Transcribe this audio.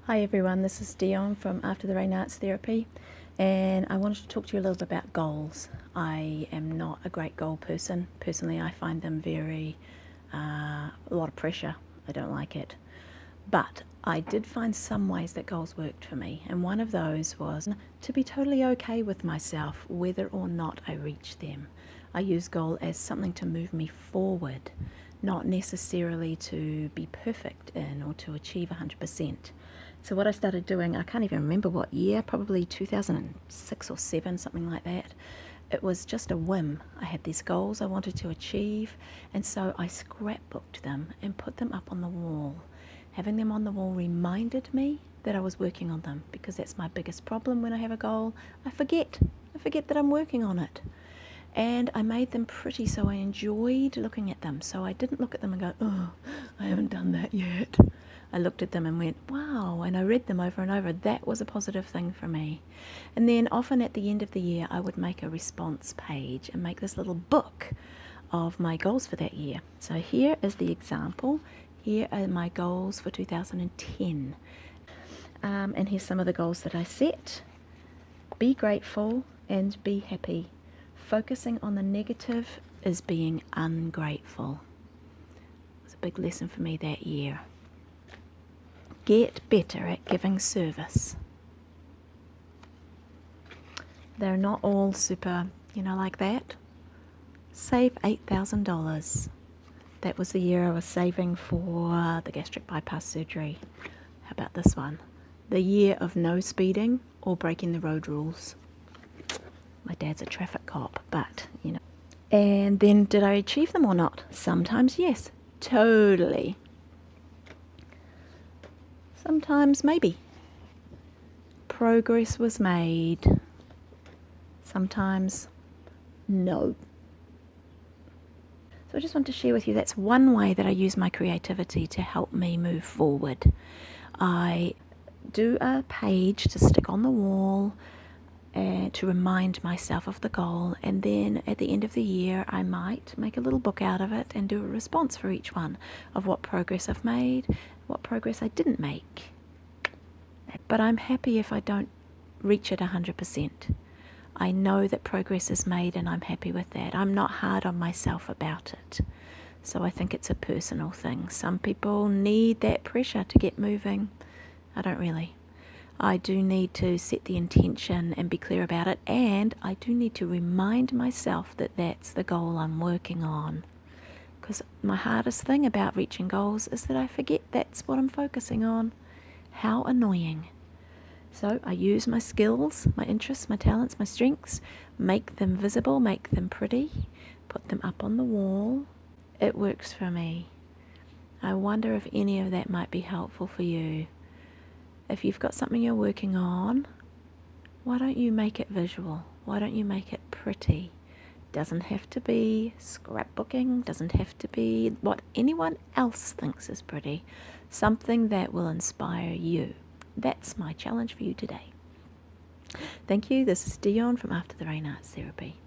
Hi everyone, this is Dione from After the Rain Arts Therapy, and I wanted to talk to you a little bit about goals. I am not a great goal person. Personally, I find them a lot of pressure. I don't like it. But I did find some ways that goals worked for me, and one of those was to be totally okay with myself whether or not I reach them. I use goal as something to move me forward, not necessarily to be perfect in or to achieve 100%. So what I started doing, I can't even remember what year, probably 2006 or 7, something like that. It was just a whim. I had these goals I wanted to achieve, and so I scrapbooked them and put them up on the wall. Having them on the wall reminded me that I was working on them, because that's my biggest problem when I have a goal. I forget that I'm working on it. And I made them pretty, so I enjoyed looking at them. So I didn't look at them and go, oh, I haven't done that yet. I looked at them and went, wow, and I read them over and over. That was a positive thing for me. And then often at the end of the year, I would make a response page and make this little book of my goals for that year. So here is the example. Here are my goals for 2010. And here's some of the goals that I set. Be grateful and be happy. Focusing on the negative is being ungrateful. It was a big lesson for me that year. Get better at giving service. They're not all super, like that. Save $8,000. That was the year I was saving for the gastric bypass surgery. How about this one? The year of no speeding or breaking the road rules. My dad's a traffic cop, but. And then did I achieve them or not? Sometimes yes, totally. Sometimes maybe. Progress was made. Sometimes no. So I just want to share with you, that's one way that I use my creativity to help me move forward. I do a page to stick on the wall to remind myself of the goal, and then at the end of the year I might make a little book out of it and do a response for each one of what progress I've made, what progress I didn't make. But I'm happy if I don't reach it 100%. I know that progress is made and I'm happy with that. I'm not hard on myself about it. So I think it's a personal thing. Some people need that pressure to get moving. I don't really. I do need to set the intention and be clear about it, and I do need to remind myself that that's the goal I'm working on. Because my hardest thing about reaching goals is that I forget that's what I'm focusing on. How annoying. So I use my skills, my interests, my talents, my strengths, make them visible, make them pretty, put them up on the wall. It works for me. I wonder if any of that might be helpful for you. If you've got something you're working on, why don't you make it visual? Why don't you make it pretty? Doesn't have to be scrapbooking, doesn't have to be what anyone else thinks is pretty. Something that will inspire you. That's my challenge for you today. Thank you. This is Dione from After the Rain Arts Therapy.